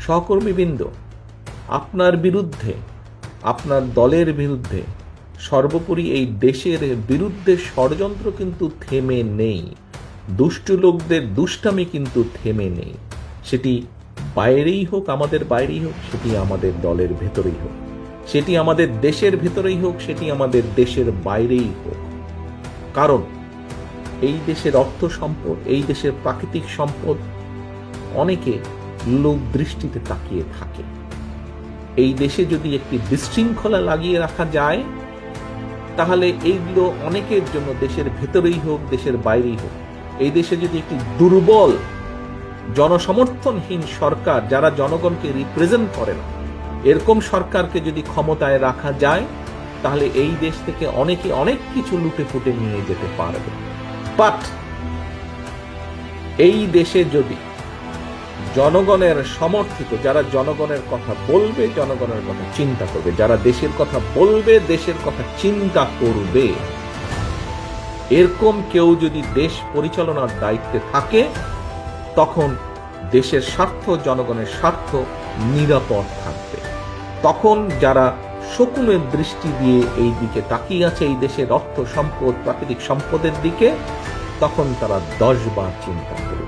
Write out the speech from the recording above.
সহকর্মীবৃন্দ, আপনার বিরুদ্ধে, আপনার দলের বিরুদ্ধে, সর্বোপরি এই দেশের বিরুদ্ধে ষড়যন্ত্র কিন্তু থেমে নেই। দুষ্ট লোকদের দুষ্টামি কিন্তু থেমে নেই। সেটি বাইরেই হোক, আমাদের বাইরেই হোক, সেটি আমাদের দলের ভেতরেই হোক, সেটি আমাদের দেশের ভেতরেই হোক, সেটি আমাদের দেশের বাইরেই হোক। কারণ এই দেশের অর্থ সম্পদ, এই দেশের প্রাকৃতিক সম্পদ অনেকে লোক দৃষ্টিতে তাকিয়ে থাকে। এই দেশে যদি একটি বিশৃঙ্খলা লাগিয়ে রাখা যায়, তাহলে এইগুলো অনেকের জন্য, দেশের ভেতরেই হোক, দেশের বাইরেই হোক, এই দেশে যদি একটি দুর্বল, জনসমর্থনহীন সরকার, যারা জনগণকে রিপ্রেজেন্ট করে না, এরকম সরকারকে যদি ক্ষমতায় রাখা যায়, তাহলে এই দেশ থেকে অনেকে অনেক কিছু লুটে ফুটে নিয়ে যেতে পারবে। বাট এই দেশে যদি জনগণের সমর্থিত, যারা জনগণের কথা বলবে, জনগণের কথা চিন্তা করবে, যারা দেশের কথা বলবে, দেশের কথা চিন্তা করবে, এরকম কেউ যদি দেশ পরিচালনার দায়িত্বে থাকে, তখন দেশের স্বার্থ, জনগণের স্বার্থ নিরাপদ থাকবে। তখন যারা শকুনের দৃষ্টি দিয়ে এই দিকে তাকিয়ে আছে, এই দেশের অর্থ সম্পদ, প্রাকৃতিক সম্পদের দিকে, তখন তারা 10 বার চিন্তা করবে।